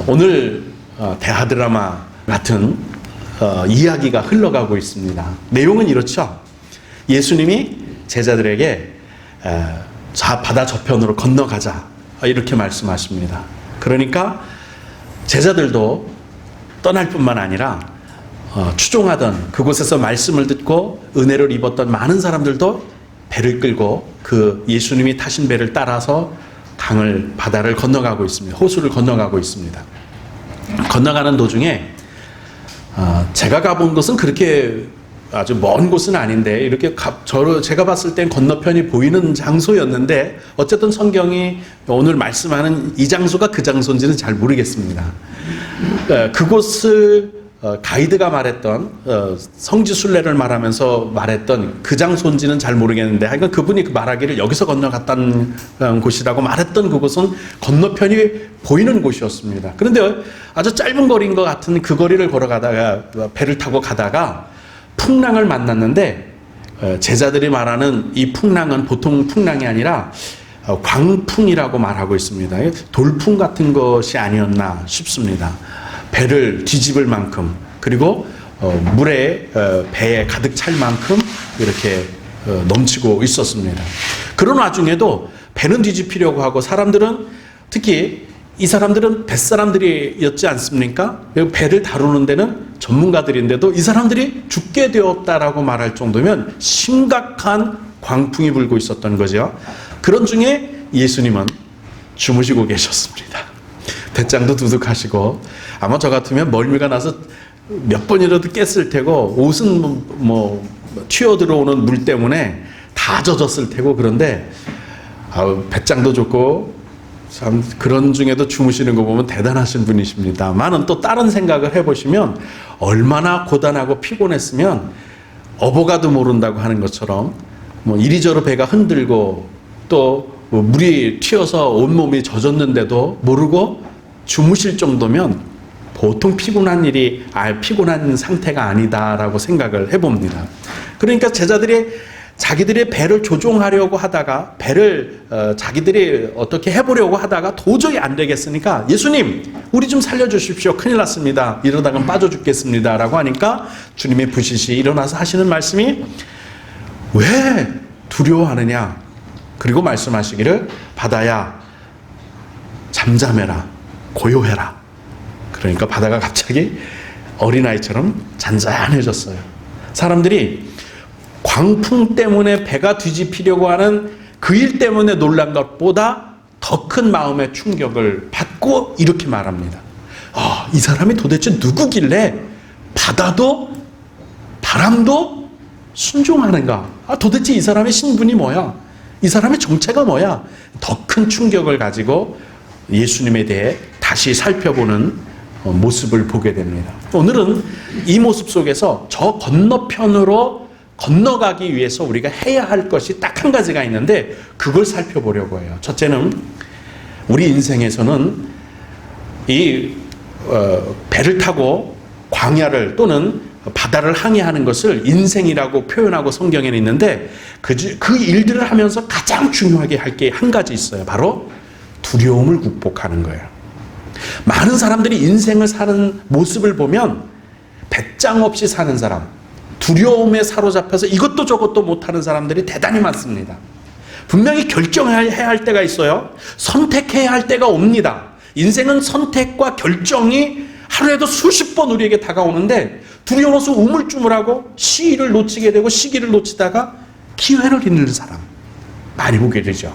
오늘 대하드라마 같은 이야기가 흘러가고 있습니다. 내용은 이렇죠. 예수님이 제자들에게 바다 저편으로 건너가자 이렇게 말씀하십니다. 그러니까 제자들도 떠날 뿐만 아니라 추종하던 그곳에서 말씀을 듣고 은혜를 입었던 많은 사람들도 배를 끌고 그 예수님이 타신 배를 따라서 바다를 건너가고 있습니다. 호수를 건너가고 있습니다. 건너가는 도중에 제가 가본 곳은 그렇게 아주 먼 곳은 아닌데 이렇게 제가 봤을 땐 건너편이 보이는 장소였는데 어쨌든 성경이 오늘 말씀하는 이 장소가 그 장소인지는 잘 모르겠습니다. 그곳을 가이드가 말했던 성지순례를 말하면서 말했던 그 장소인지는 잘 모르겠는데 하여간 그분이 말하기를 여기서 건너갔다는 곳이라고 말했던 그곳은 건너편이 보이는 곳이었습니다. 그런데 아주 짧은 거리인 것 같은 그 거리를 걸어가다가 배를 타고 가다가 풍랑을 만났는데 제자들이 말하는 이 풍랑은 보통 풍랑이 아니라 광풍이라고 말하고 있습니다. 돌풍 같은 것이 아니었나 싶습니다. 배를 뒤집을 만큼 그리고 물에 배에 가득 찰 만큼 이렇게 넘치고 있었습니다. 그런 와중에도 배는 뒤집히려고 하고 사람들은 특히 이 사람들은 뱃사람들이었지 않습니까? 배를 다루는 데는 전문가들인데도 이 사람들이 죽게 되었다라고 말할 정도면 심각한 광풍이 불고 있었던 거죠. 그런 중에 예수님은 주무시고 계셨습니다. 배짱도 두둑하시고 아마 저 같으면 멀미가 나서 몇 번이라도 깼을 테고 옷은 튀어 들어오는 물 때문에 다 젖었을 테고 그런데 배짱도 좋고 참 그런 중에도 주무시는 거 보면 대단하신 분이십니다. 많은 또 다른 생각을 해보시면 얼마나 고단하고 피곤했으면 어버가도 모른다고 하는 것처럼 이리저리 배가 흔들고 또 물이 튀어서 온몸이 젖었는데도 모르고 주무실 정도면 보통 피곤한 상태가 아니다라고 생각을 해봅니다. 그러니까 제자들이 자기들의 배를 조종하려고 하다가 배를 자기들이 어떻게 해보려고 하다가 도저히 안 되겠으니까 예수님 우리 좀 살려주십시오. 큰일 났습니다. 이러다가 빠져 죽겠습니다. 라고 하니까 주님의 부시시 일어나서 하시는 말씀이 왜 두려워하느냐. 그리고 말씀하시기를 바다야 잠잠해라. 고요해라. 그러니까 바다가 갑자기 어린아이처럼 잔잔해졌어요. 사람들이 광풍 때문에 배가 뒤집히려고 하는 그 일 때문에 놀란 것보다 더 큰 마음의 충격을 받고 이렇게 말합니다. 이 사람이 도대체 누구길래 바다도 바람도 순종하는가? 도대체 이 사람의 신분이 뭐야? 이 사람의 정체가 뭐야? 더 큰 충격을 가지고 예수님에 대해 다시 살펴보는 모습을 보게 됩니다. 오늘은 이 모습 속에서 저 건너편으로 건너가기 위해서 우리가 해야 할 것이 딱 한 가지가 있는데 그걸 살펴보려고 해요. 첫째는 우리 인생에서는 이 배를 타고 광야를 또는 바다를 항해하는 것을 인생이라고 표현하고 성경에는 있는데 그 일들을 하면서 가장 중요하게 할 게 한 가지 있어요. 바로 두려움을 극복하는 거예요. 많은 사람들이 인생을 사는 모습을 보면 배짱 없이 사는 사람, 두려움에 사로잡혀서 이것도 저것도 못하는 사람들이 대단히 많습니다. 분명히 결정해야 할 때가 있어요. 선택해야 할 때가 옵니다. 인생은 선택과 결정이 하루에도 수십 번 우리에게 다가오는데 두려워서 우물쭈물하고 시기를 놓치게 되고 시기를 놓치다가 기회를 잃는 사람 많이 보게 되죠.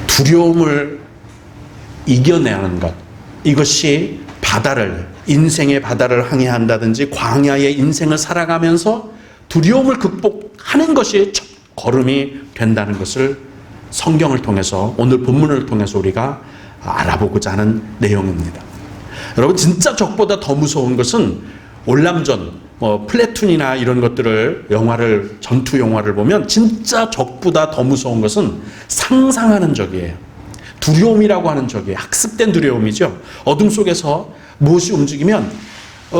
두려움을 이겨내는 것, 이것이 인생의 바다를 항해한다든지 광야의 인생을 살아가면서 두려움을 극복하는 것이 첫 걸음이 된다는 것을 성경을 통해서 오늘 본문을 통해서 우리가 알아보고자 하는 내용입니다. 여러분 진짜 적보다 더 무서운 것은 올람전, 플래툰이나 이런 것들을 전투 영화를 보면 진짜 적보다 더 무서운 것은 상상하는 적이에요. 두려움이라고 하는 적이에요. 학습된 두려움이죠. 어둠 속에서 무엇이 움직이면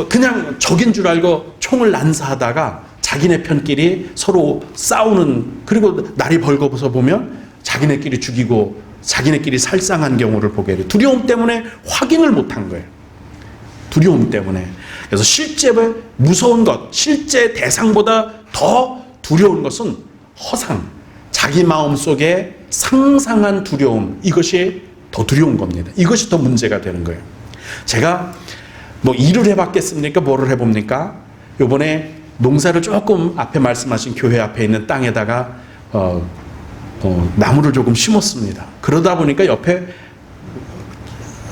그냥 적인 줄 알고 총을 난사하다가 자기네 편끼리 서로 싸우는, 그리고 날이 벌거워서 보면 자기네끼리 죽이고 자기네끼리 살상한 경우를 보게 돼요. 두려움 때문에 확인을 못한 거예요. 두려움 때문에. 그래서 실제 무서운 것, 실제 대상보다 더 두려운 것은 허상, 자기 마음속에 상상한 두려움, 이것이 더 두려운 겁니다. 이것이 더 문제가 되는 거예요. 제가 뭐 일을 해봤겠습니까? 뭐를 해봅니까? 요번에 농사를 조금 앞에 말씀하신 교회 앞에 있는 땅에다가 나무를 조금 심었습니다. 그러다 보니까 옆에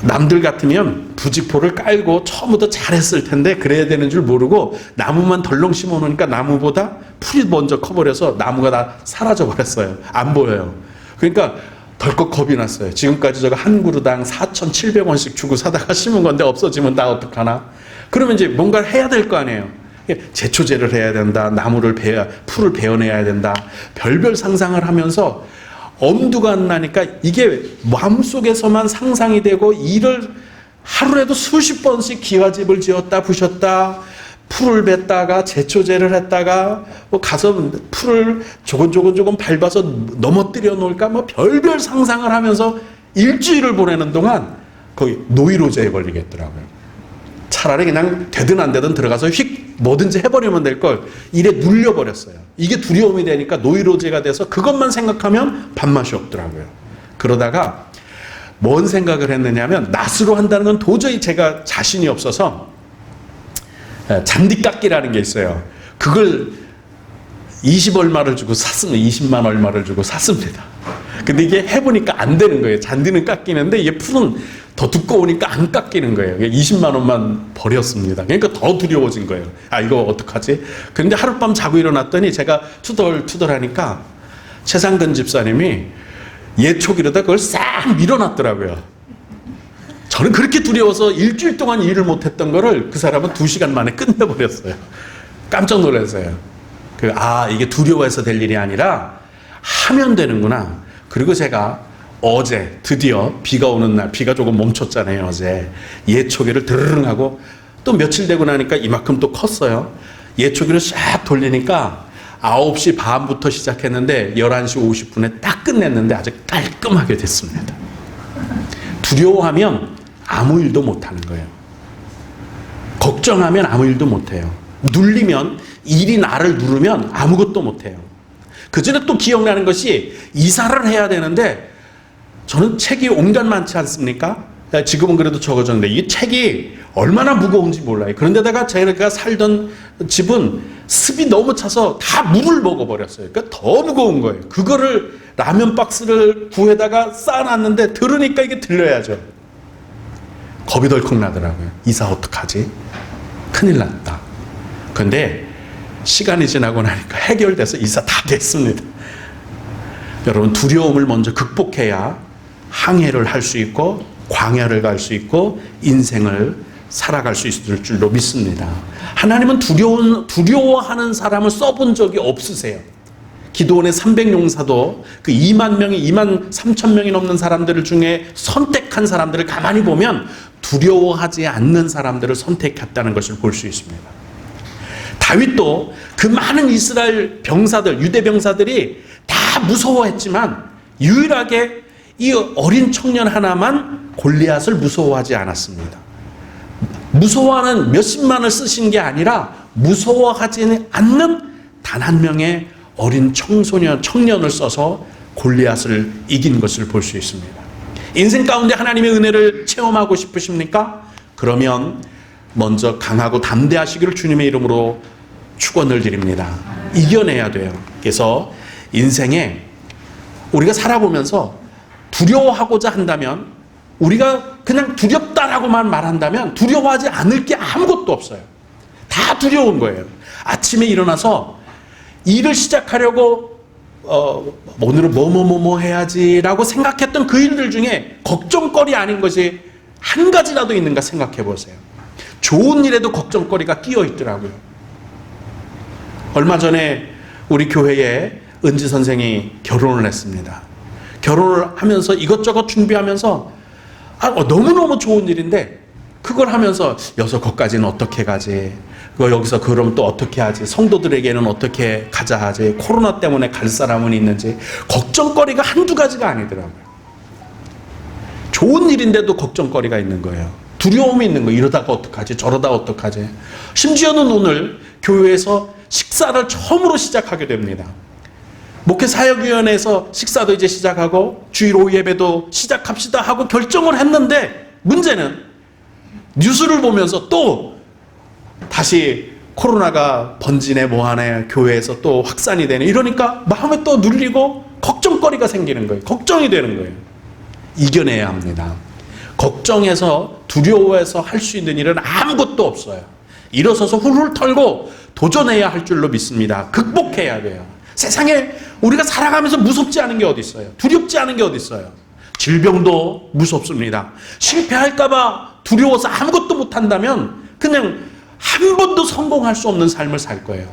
남들 같으면 부직포를 깔고 처음부터 잘했을 텐데 그래야 되는 줄 모르고 나무만 덜렁 심어 놓으니까 나무보다 풀이 먼저 커버려서 나무가 다 사라져 버렸어요. 안 보여요. 그러니까 덜컥 겁이 났어요. 지금까지 제가 한 그루당 4,700원씩 주고 사다가 심은 건데 없어지면 나 어떡하나? 그러면 이제 뭔가를 해야 될 거 아니에요. 제초제를 해야 된다. 나무를 풀을 베어내야 된다. 별별 상상을 하면서 엄두가 안 나니까 이게 마음속에서만 상상이 되고 일을 하루에도 수십 번씩 기와집을 지었다 부셨다 풀을 뱉다가 제초제를 했다가 뭐 가서 풀을 조곤조곤 밟아서 넘어뜨려 놓을까 뭐 별별 상상을 하면서 일주일을 보내는 동안 거의 노이로제에 걸리겠더라고요. 차라리 그냥 되든 안 되든 들어가서 휙 뭐든지 해버리면 될 걸 일에 눌려버렸어요. 이게 두려움이 되니까 노이로제가 돼서 그것만 생각하면 밥맛이 없더라고요. 그러다가 뭔 생각을 했느냐면 낫으로 한다는 건 도저히 제가 자신이 없어서 잔디깎기라는 게 있어요. 그걸 20 얼마를 주고 샀으면 20만 얼마를 주고 샀습니다. 근데 이게 해보니까 안 되는 거예요. 잔디는 깎이는데 이게 풀은 더 두꺼우니까 안 깎이는 거예요. 20만 원만 버렸습니다. 그러니까 더 두려워진 거예요. 아, 이거 어떡하지? 그런데 하룻밤 자고 일어났더니 제가 투덜투덜하니까 최상근 집사님이 예초기로다 그걸 싹 밀어놨더라고요. 저는 그렇게 두려워서 일주일 동안 일을 못했던 거를 그 사람은 2시간 만에 끝내버렸어요. 깜짝 놀랐어요. 이게 두려워해서 될 일이 아니라 하면 되는구나. 그리고 제가 어제 드디어 비가 오는 날, 비가 조금 멈췄잖아요. 어제 예초기를 드르릉 하고 또 며칠 되고 나니까 이만큼 또 컸어요. 예초기를 싹 돌리니까 9시 반부터 시작했는데 11시 50분에 딱 끝냈는데 아주 깔끔하게 됐습니다. 두려워하면 아무 일도 못하는 거예요. 걱정하면 아무 일도 못해요. 눌리면 일이 나를 누르면 아무것도 못해요. 그 전에 또 기억나는 것이 이사를 해야 되는데 저는 책이 온갖 많지 않습니까? 지금은 그래도 적어졌는데 이 책이 얼마나 무거운지 몰라요. 그런데다가 제가 살던 집은 습이 너무 차서 다 물을 먹어버렸어요. 그러니까 더 무거운 거예요. 그거를 라면 박스를 구해다가 쌓아놨는데 들으니까 이게 들려야죠. 겁이 덜컥 나더라고요. 이사 어떡하지? 큰일 났다. 그런데 시간이 지나고 나니까 해결돼서 이사 다 됐습니다. 여러분, 두려움을 먼저 극복해야 항해를 할 수 있고 광야를 갈 수 있고 인생을 살아갈 수 있을 줄로 믿습니다. 하나님은 두려워하는 사람을 써본 적이 없으세요. 기도원의 300용사도 그 2만 3천 명이 넘는 사람들 중에 선택한 사람들을 가만히 보면 두려워하지 않는 사람들을 선택했다는 것을 볼 수 있습니다. 다윗도 그 많은 이스라엘 병사들, 유대 병사들이 다 무서워했지만 유일하게 이 어린 청년 하나만 골리앗을 무서워하지 않았습니다. 무서워하는 몇십만을 쓰신 게 아니라 무서워하지 않는 단 한 명의 어린 청년을 써서 골리앗을 이긴 것을 볼 수 있습니다. 인생 가운데 하나님의 은혜를 체험하고 싶으십니까? 그러면 먼저 강하고 담대하시기를 주님의 이름으로 축원을 드립니다. 이겨내야 돼요. 그래서 인생에 우리가 살아보면서 두려워하고자 한다면, 우리가 그냥 두렵다라고만 말한다면 두려워하지 않을 게 아무것도 없어요. 다 두려운 거예요. 아침에 일어나서 일을 시작하려고 오늘은 뭐 해야지라고 생각했던 그 일들 중에 걱정거리 아닌 것이 한 가지라도 있는가 생각해 보세요. 좋은 일에도 걱정거리가 끼어 있더라고요. 얼마 전에 우리 교회에 은지 선생이 결혼을 했습니다. 결혼을 하면서 이것저것 준비하면서 너무너무 좋은 일인데 그걸 하면서 여기서 거기까지는 어떻게 가지? 여기서 그럼 또 어떻게 하지? 성도들에게는 어떻게 가자 하지? 코로나 때문에 갈 사람은 있는지 걱정거리가 한두 가지가 아니더라고요. 좋은 일인데도 걱정거리가 있는 거예요. 두려움이 있는 거예요. 이러다가 어떡하지? 저러다가 어떡하지? 심지어는 오늘 교회에서 식사를 처음으로 시작하게 됩니다. 목회사역위원회에서 식사도 이제 시작하고 주일 오후 예배도 시작합시다 하고 결정을 했는데, 문제는 뉴스를 보면서 또 다시 코로나가 번지네 뭐하네, 교회에서 또 확산이 되네, 이러니까 마음에 또 눌리고 걱정거리가 생기는 거예요. 걱정이 되는 거예요. 이겨내야 합니다. 걱정해서 두려워해서 할 수 있는 일은 아무것도 없어요. 일어서서 훌훌 털고 도전해야 할 줄로 믿습니다. 극복해야 돼요. 세상에 우리가 살아가면서 무섭지 않은 게 어디 있어요? 두렵지 않은 게 어디 있어요? 질병도 무섭습니다. 실패할까봐 두려워서 아무것도 못한다면 그냥 한 번도 성공할 수 없는 삶을 살 거예요.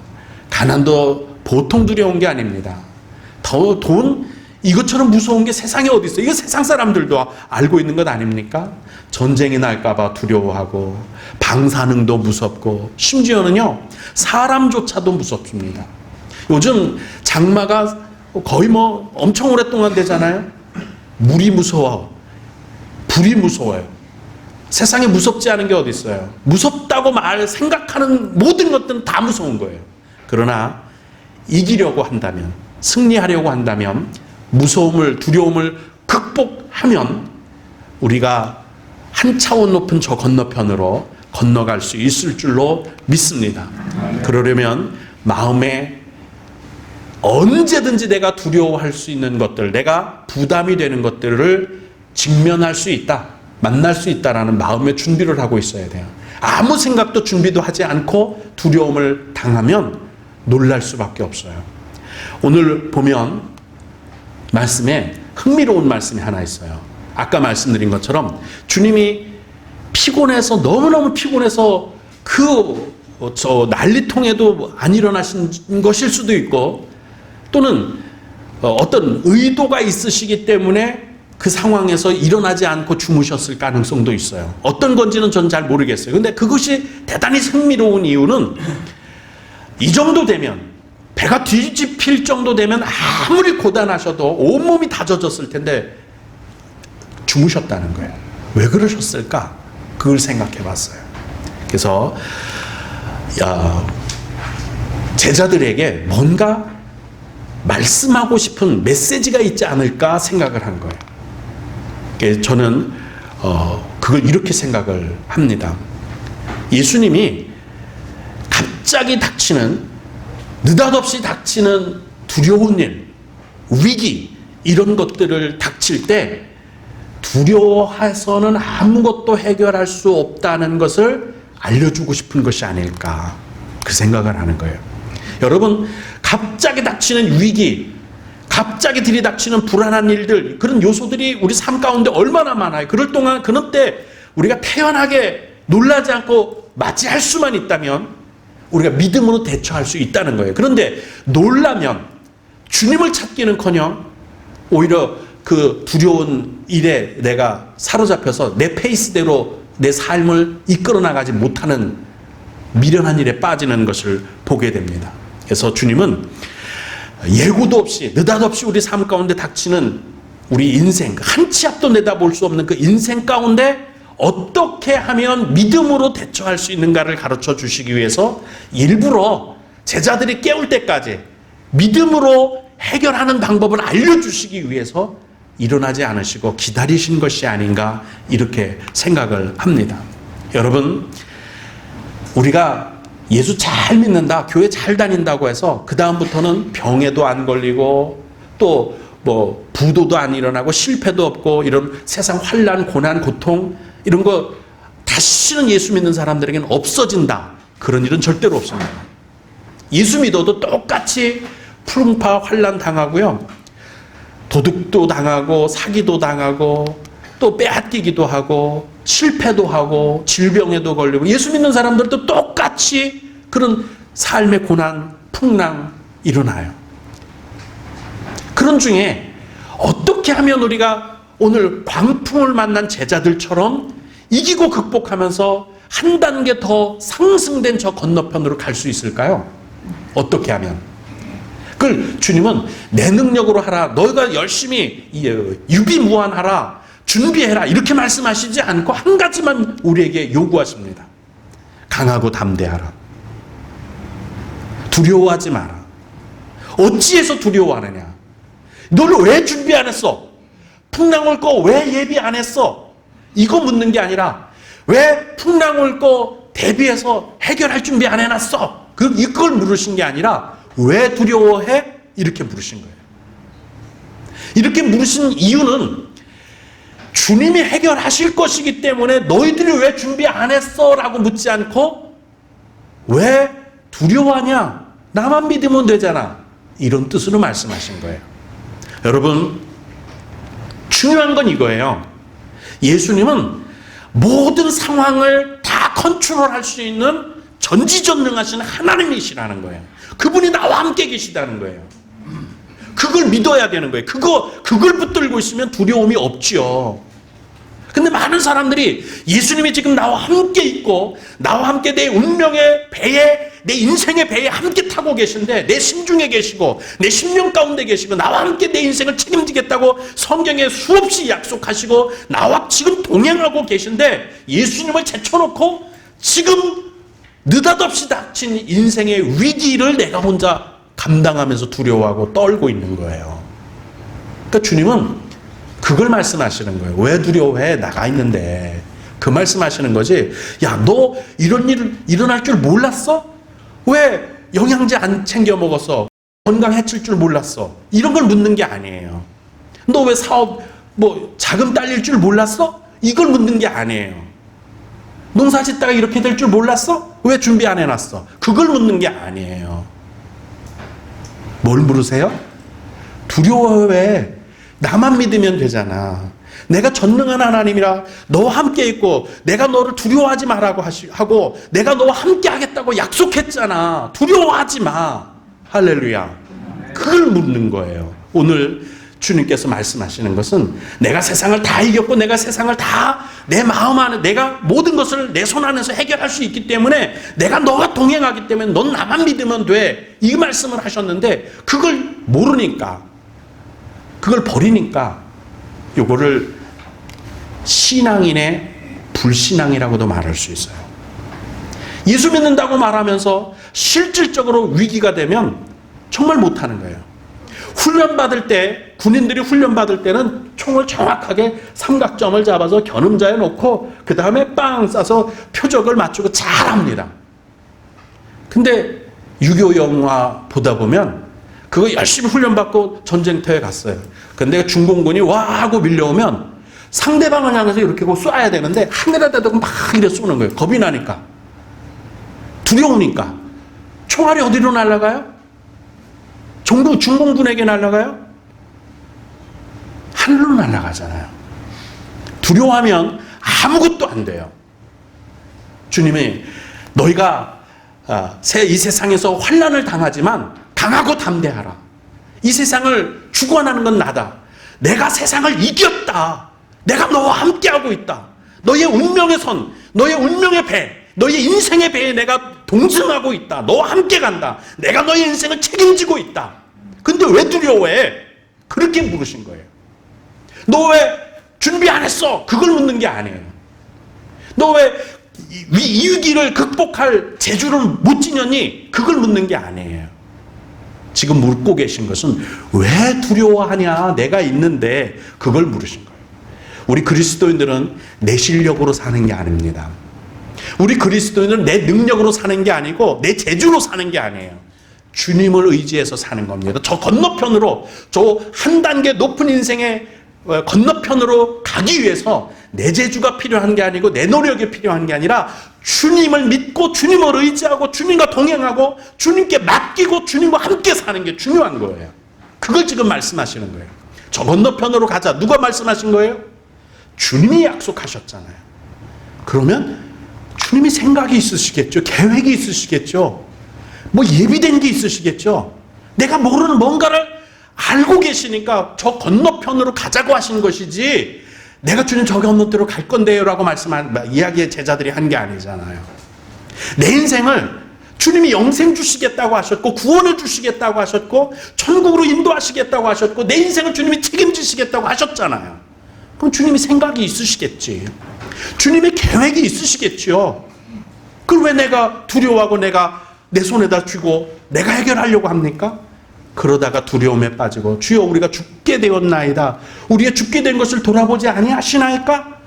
가난도 보통 두려운 게 아닙니다. 돈 이것처럼 무서운 게 세상에 어디 있어요? 이거 세상 사람들도 알고 있는 것 아닙니까? 전쟁이 날까봐 두려워하고 방사능도 무섭고 심지어는요 사람조차도 무섭습니다. 요즘 장마가 거의 뭐 엄청 오랫동안 되잖아요. 물이 무서워, 불이 무서워요. 세상에 무섭지 않은 게 어디 있어요? 무섭다고 생각하는 모든 것들은 다 무서운 거예요. 그러나 이기려고 한다면, 승리하려고 한다면, 무서움을, 두려움을 극복하면 우리가 한 차원 높은 저 건너편으로 건너갈 수 있을 줄로 믿습니다. 그러려면 마음에 언제든지 내가 두려워할 수 있는 것들, 내가 부담이 되는 것들을 직면할 수 있다, 만날 수 있다라는 마음의 준비를 하고 있어야 돼요. 아무 생각도 준비도 하지 않고 두려움을 당하면 놀랄 수밖에 없어요. 오늘 보면 말씀에 흥미로운 말씀이 하나 있어요. 아까 말씀드린 것처럼 주님이 피곤해서, 너무너무 피곤해서 저 난리통에도 안 일어나신 것일 수도 있고, 또는 어떤 의도가 있으시기 때문에 그 상황에서 일어나지 않고 주무셨을 가능성도 있어요. 어떤 건지는 전 잘 모르겠어요. 근데 그것이 대단히 흥미로운 이유는 이 정도 되면, 배가 뒤집힐 정도 되면 아무리 고단하셔도 온몸이 다 젖었을 텐데 주무셨다는 거예요. 왜 그러셨을까? 그걸 생각해 봤어요. 그래서 제자들에게 뭔가 말씀하고 싶은 메시지가 있지 않을까 생각을 한 거예요. 저는 그걸 이렇게 생각을 합니다. 예수님이 갑자기 닥치는, 느닷없이 닥치는 두려운 일, 위기, 이런 것들을 닥칠 때 두려워해서는 아무것도 해결할 수 없다는 것을 알려주고 싶은 것이 아닐까, 그 생각을 하는 거예요. 여러분, 갑자기 닥치는 위기, 갑자기 들이닥치는 불안한 일들, 그런 요소들이 우리 삶 가운데 얼마나 많아요. 그럴 때 우리가 태연하게 놀라지 않고 맞이할 수만 있다면 우리가 믿음으로 대처할 수 있다는 거예요. 그런데 놀라면 주님을 찾기는커녕 오히려 그 두려운 일에 내가 사로잡혀서 내 페이스대로 내 삶을 이끌어 나가지 못하는 미련한 일에 빠지는 것을 보게 됩니다. 그래서 주님은 예고도 없이, 느닷없이 우리 삶 가운데 닥치는 우리 인생, 한 치 앞도 내다볼 수 없는 그 인생 가운데 어떻게 하면 믿음으로 대처할 수 있는가를 가르쳐 주시기 위해서 일부러 제자들이 깨울 때까지 믿음으로 해결하는 방법을 알려주시기 위해서 일어나지 않으시고 기다리신 것이 아닌가, 이렇게 생각을 합니다. 여러분, 우리가 예수 잘 믿는다, 교회 잘 다닌다고 해서 그 다음부터는 병에도 안 걸리고 또 뭐 부도도 안 일어나고 실패도 없고 이런 세상 환난, 고난, 고통 이런 거 다시는 예수 믿는 사람들에게는 없어진다, 그런 일은 절대로 없습니다. 예수 믿어도 똑같이 풍파 환난 당하고요, 도둑도 당하고 사기도 당하고 또 빼앗기기도 하고 실패도 하고 질병에도 걸리고, 예수 믿는 사람들도 똑같이 그런 삶의 고난, 풍랑 일어나요. 그런 중에 어떻게 하면 우리가 오늘 광풍을 만난 제자들처럼 이기고 극복하면서 한 단계 더 상승된 저 건너편으로 갈 수 있을까요? 어떻게 하면? 그걸 주님은 내 능력으로 하라, 너희가 열심히 유비무환하라, 준비해라 이렇게 말씀하시지 않고 한 가지만 우리에게 요구하십니다. 강하고 담대하라. 두려워하지 마라. 어찌해서 두려워하느냐? 너를 왜 준비 안 했어? 풍랑 올 거 왜 예비 안 했어? 이거 묻는 게 아니라 왜 풍랑 올 거 대비해서 해결할 준비 안 해놨어? 이걸 물으신 게 아니라 왜 두려워해? 이렇게 물으신 거예요. 이렇게 물으신 이유는 주님이 해결하실 것이기 때문에 너희들이 왜 준비 안 했어? 라고 묻지 않고 왜 두려워하냐? 나만 믿으면 되잖아. 이런 뜻으로 말씀하신 거예요. 여러분, 중요한 건 이거예요. 예수님은 모든 상황을 다 컨트롤할 수 있는 전지전능하신 하나님이시라는 거예요. 그분이 나와 함께 계시다는 거예요. 그걸 믿어야 되는 거예요. 그걸 붙들고 있으면 두려움이 없지요. 근데 많은 사람들이 예수님이 지금 나와 함께 있고 나와 함께 내 운명의 배에 내 인생의 배에 함께 타고 계신데 내 심중에 계시고 내 심령 가운데 계시고 나와 함께 내 인생을 책임지겠다고 성경에 수없이 약속하시고 나와 지금 동행하고 계신데 예수님을 제쳐놓고 지금 느닷없이 닥친 인생의 위기를 내가 혼자 감당하면서 두려워하고 떨고 있는 거예요. 그러니까 주님은 그걸 말씀하시는 거예요. 왜 두려워해? 나가 있는데. 그 말씀하시는 거지. 야, 너 이런 일 일어날 줄 몰랐어? 왜 영양제 안 챙겨 먹었어? 건강 해칠 줄 몰랐어? 이런 걸 묻는 게 아니에요. 너 왜 사업 자금 딸릴 줄 몰랐어? 이걸 묻는 게 아니에요. 농사 짓다가 이렇게 될 줄 몰랐어? 왜 준비 안 해놨어? 그걸 묻는 게 아니에요. 뭘 물으세요? 두려워해. 나만 믿으면 되잖아. 내가 전능한 하나님이라 너와 함께 있고 내가 너를 두려워하지 말라고 하고 내가 너와 함께 하겠다고 약속했잖아. 두려워하지 마. 할렐루야. 그걸 묻는 거예요. 오늘 주님께서 말씀하시는 것은 내가 세상을 다 이겼고 내가 세상을 다 내 마음 안에 내가 모든 것을 내 손 안에서 해결할 수 있기 때문에 내가 너와 동행하기 때문에 넌 나만 믿으면 돼. 이 말씀을 하셨는데 그걸 모르니까 그걸 버리니까 요거를 신앙인의 불신앙이라고도 말할 수 있어요. 예수 믿는다고 말하면서 실질적으로 위기가 되면 정말 못하는 거예요. 훈련받을 때 군인들이 훈련받을 때는 총을 정확하게 삼각점을 잡아서 겨눈자에 놓고 그 다음에 빵 쏴서 표적을 맞추고 잘합니다. 근데 6.25 영화 보다 보면 그거 열심히 훈련받고 전쟁터에 갔어요. 근데 중공군이 와 하고 밀려오면 상대방을 향해서 이렇게 쏴야 되는데 하늘에다 대고 막 이래 쏘는 거예요. 겁이 나니까. 두려우니까. 총알이 어디로 날아가요? 중공군에게 날아가요? 하늘로 날아가잖아요. 두려워하면 아무것도 안 돼요. 주님이 너희가 이 세상에서 환난을 당하지만 강하고 담대하라. 이 세상을 주관하는 건 나다. 내가 세상을 이겼다. 내가 너와 함께하고 있다. 너의 운명의 선, 너의 운명의 배, 너의 인생의 배에 내가 동승하고 있다. 너와 함께 간다. 내가 너의 인생을 책임지고 있다. 근데 왜 두려워해? 그렇게 물으신 거예요. 너 왜 준비 안 했어? 그걸 묻는 게 아니에요. 너 왜 이 위기를 극복할 재주를 못 지녔니? 그걸 묻는 게 아니에요. 지금 묻고 계신 것은 왜 두려워하냐? 내가 있는데 그걸 물으신 거예요. 우리 그리스도인들은 내 실력으로 사는 게 아닙니다. 우리 그리스도인은 내 능력으로 사는 게 아니고 내 재주로 사는 게 아니에요. 주님을 의지해서 사는 겁니다. 저 건너편으로, 저 한 단계 높은 인생의 건너편으로 가기 위해서 내 재주가 필요한 게 아니고 내 노력이 필요한 게 아니라 주님을 믿고 주님을 의지하고 주님과 동행하고 주님께 맡기고 주님과 함께 사는 게 중요한 거예요. 그걸 지금 말씀하시는 거예요. 저 건너편으로 가자. 누가 말씀하신 거예요? 주님이 약속하셨잖아요. 그러면 주님이 생각이 있으시겠죠. 계획이 있으시겠죠. 예비된 게 있으시겠죠. 내가 모르는 뭔가를 알고 계시니까 저 건너편으로 가자고 하신 것이지 내가 주님 저 건너편으로 갈 건데요 라고 이야기의 제자들이 한 게 아니잖아요. 내 인생을 주님이 영생 주시겠다고 하셨고 구원을 주시겠다고 하셨고 천국으로 인도하시겠다고 하셨고 내 인생을 주님이 책임지시겠다고 하셨잖아요. 그럼 주님이 생각이 있으시겠지. 주님의 계획이 있으시겠지요. 그걸 왜 내가 두려워하고 내가 내 손에다 쥐고 내가 해결하려고 합니까? 그러다가 두려움에 빠지고 주여 우리가 죽게 되었나이다. 우리가 죽게 된 것을 돌아보지 아니하시나이까?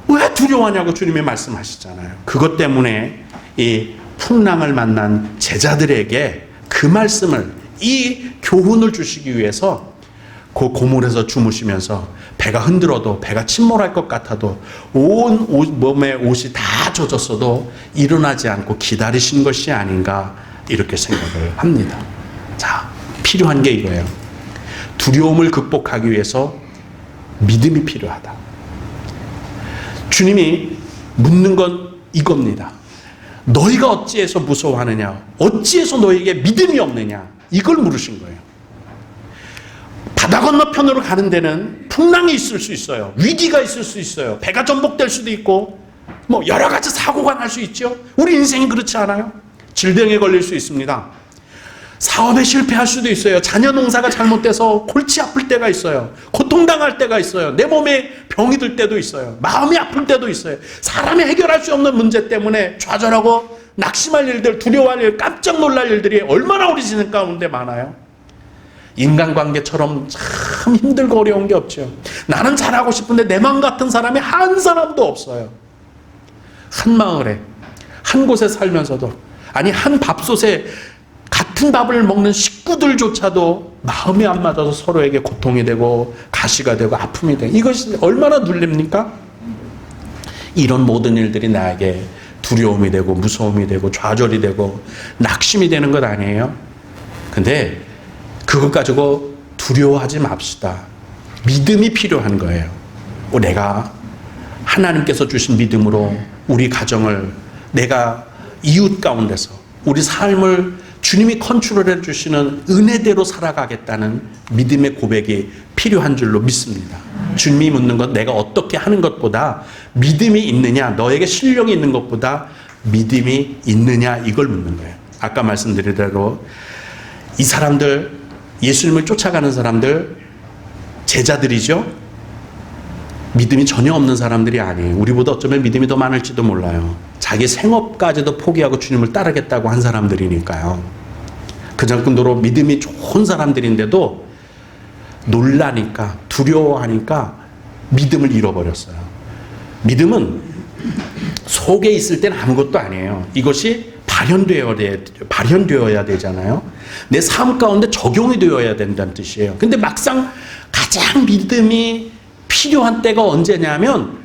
왜 두려워하냐고 주님이 말씀하시잖아요. 그것 때문에 이 풍랑을 만난 제자들에게 그 말씀을, 이 교훈을 주시기 위해서 그 고물에서 주무시면서 배가 흔들어도, 배가 침몰할 것 같아도, 온 몸에 옷이 다 젖었어도 일어나지 않고 기다리신 것이 아닌가, 이렇게 생각을 합니다. 자, 필요한 게 이거예요. 두려움을 극복하기 위해서 믿음이 필요하다. 주님이 묻는 건 이겁니다. 너희가 어찌해서 무서워하느냐? 어찌해서 너희에게 믿음이 없느냐? 이걸 물으신 거예요. 바다 건너편으로 가는 데는 풍랑이 있을 수 있어요. 위기가 있을 수 있어요. 배가 전복될 수도 있고 뭐 여러 가지 사고가 날 수 있죠. 우리 인생이 그렇지 않아요? 질병에 걸릴 수 있습니다. 사업에 실패할 수도 있어요. 자녀 농사가 잘못돼서 골치 아플 때가 있어요. 고통당할 때가 있어요. 내 몸에 병이 들 때도 있어요. 마음이 아플 때도 있어요. 사람이 해결할 수 없는 문제 때문에 좌절하고 낙심할 일들, 두려워할 일, 깜짝 놀랄 일들이 얼마나 우리 인생 가운데 많아요. 인간관계처럼 참 힘들고 어려운 게 없죠. 나는 잘하고 싶은데 내 마음 같은 사람이 한 사람도 없어요. 한 마을에, 한 곳에 살면서도, 아니 한 밥솥에 같은 밥을 먹는 식구들조차도 마음이 안 맞아서 서로에게 고통이 되고 가시가 되고 아픔이 되고, 이것이 얼마나 눌립니까? 이런 모든 일들이 나에게 두려움이 되고 무서움이 되고 좌절이 되고 낙심이 되는 것 아니에요? 근데 그것 가지고 두려워하지 맙시다. 믿음이 필요한 거예요. 내가 하나님께서 주신 믿음으로 우리 가정을, 내가 이웃 가운데서 우리 삶을 주님이 컨트롤해 주시는 은혜대로 살아가겠다는 믿음의 고백이 필요한 줄로 믿습니다. 주님이 묻는 것, 내가 어떻게 하는 것보다 믿음이 있느냐, 너에게 신령이 있는 것보다 믿음이 있느냐, 이걸 묻는 거예요. 아까 말씀드린 대로 이 사람들, 예수님을 쫓아가는 사람들, 제자들이죠. 믿음이 전혀 없는 사람들이 아니에요. 우리보다 어쩌면 믿음이 더 많을지도 몰라요. 자기 생업까지도 포기하고 주님을 따르겠다고 한 사람들이니까요. 그 정도로 믿음이 좋은 사람들인데도 놀라니까, 두려워하니까 믿음을 잃어버렸어요. 믿음은 속에 있을 때는 아무것도 아니에요. 이것이 발현되어야 되잖아요. 내 삶 가운데 적용이 되어야 된다는 뜻이에요. 근데 막상 가장 믿음이 필요한 때가 언제냐면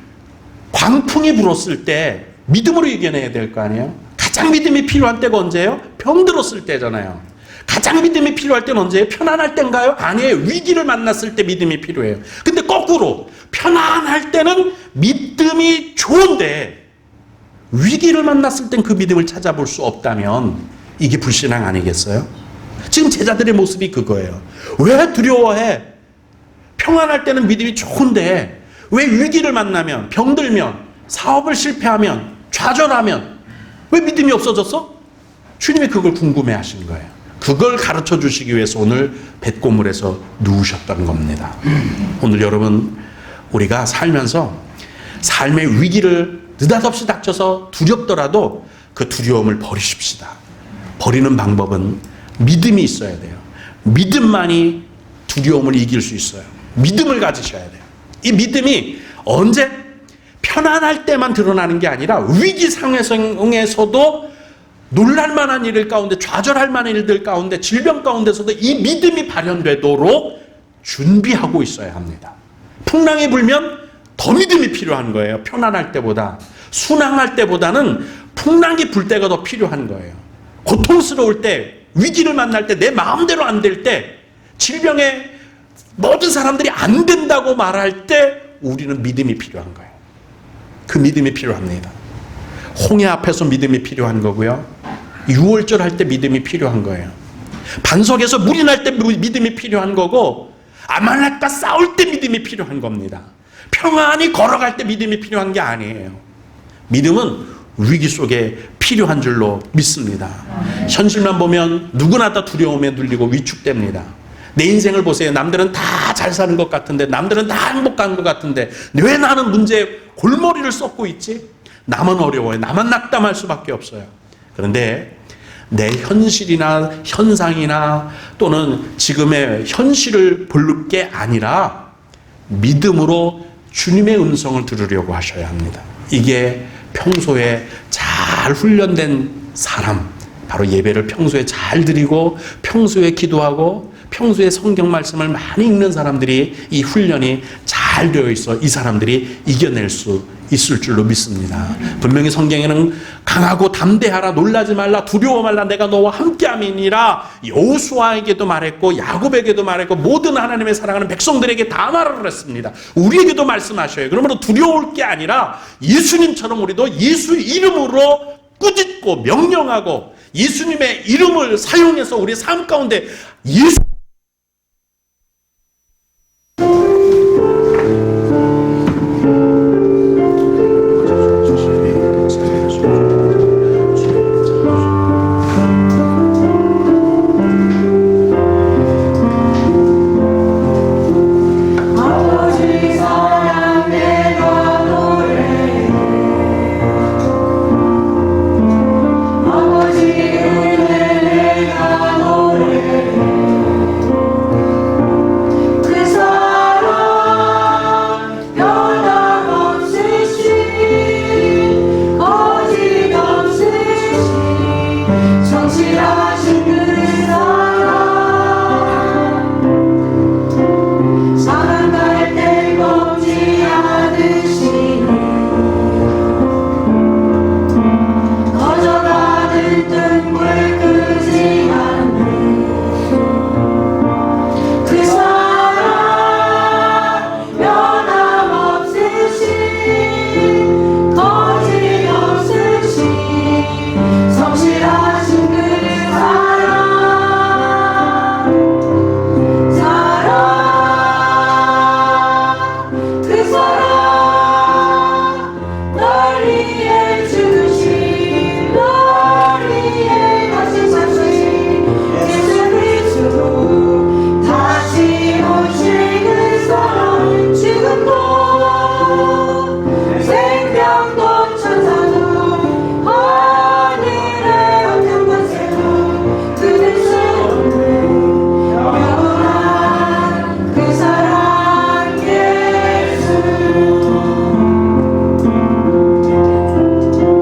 광풍이 불었을 때 믿음으로 이겨내야 될 거 아니에요. 가장 믿음이 필요한 때가 언제예요? 병 들었을 때잖아요. 가장 믿음이 필요할 때는 언제예요? 편안할 때인가요? 아니에요. 위기를 만났을 때 믿음이 필요해요. 근데 거꾸로 편안할 때는 믿음이 좋은데 위기를 만났을 땐 그 믿음을 찾아볼 수 없다면 이게 불신앙 아니겠어요? 지금 제자들의 모습이 그거예요. 왜 두려워해? 평안할 때는 믿음이 좋은데 왜 위기를 만나면, 병들면, 사업을 실패하면, 좌절하면 왜 믿음이 없어졌어? 주님이 그걸 궁금해 하시는 거예요. 그걸 가르쳐 주시기 위해서 오늘 뱃고물에서 누우셨던 겁니다. 오늘 여러분, 우리가 살면서 삶의 위기를 느닷없이 닥쳐서 두렵더라도 그 두려움을 버리십시다. 버리는 방법은 믿음이 있어야 돼요. 믿음만이 두려움을 이길 수 있어요. 믿음을 가지셔야 돼요. 이 믿음이 언제 편안할 때만 드러나는 게 아니라 위기 상황에서도 놀랄 만한 일 가운데, 좌절할 만한 일들 가운데, 질병 가운데서도 이 믿음이 발현되도록 준비하고 있어야 합니다. 풍랑이 불면 더 믿음이 필요한 거예요. 편안할 때보다. 순항할 때보다는 풍랑이 불 때가 더 필요한 거예요. 고통스러울 때, 위기를 만날 때, 내 마음대로 안 될 때, 질병에 모든 사람들이 안 된다고 말할 때 우리는 믿음이 필요한 거예요. 그 믿음이 필요합니다. 홍해 앞에서 믿음이 필요한 거고요. 유월절 할 때 믿음이 필요한 거예요. 반석에서 물이 날 때 믿음이 필요한 거고, 아말렉과 싸울 때 믿음이 필요한 겁니다. 평안히 걸어갈 때 믿음이 필요한 게 아니에요. 믿음은 위기 속에 필요한 줄로 믿습니다. 현실만 보면 누구나 다 두려움에 눌리고 위축됩니다. 내 인생을 보세요. 남들은 다 잘 사는 것 같은데, 남들은 다 행복한 것 같은데 왜 나는 문제에 골머리를 썩고 있지? 나만 어려워요. 나만 낙담할 수밖에 없어요. 그런데 내 현실이나 현상이나 또는 지금의 현실을 볼 게 아니라 믿음으로 주님의 음성을 들으려고 하셔야 합니다. 이게 평소에 잘 훈련된 사람, 바로 예배를 평소에 잘 드리고 평소에 기도하고 평소에 성경 말씀을 많이 읽는 사람들이 이 훈련이 잘 되어 있어 이 사람들이 이겨낼 수 있을 줄로 믿습니다. 분명히 성경에는 강하고 담대하라, 놀라지 말라, 두려워 말라, 내가 너와 함께함이니라 여호수아에게도 말했고 야곱에게도 말했고 모든 하나님의 사랑하는 백성들에게 다 말을 했습니다. 우리에게도 말씀하셔요. 그러므로 두려울 게 아니라 예수님처럼 우리도 예수 이름으로 꾸짖고 명령하고 예수님의 이름을 사용해서 우리 삶 가운데 예수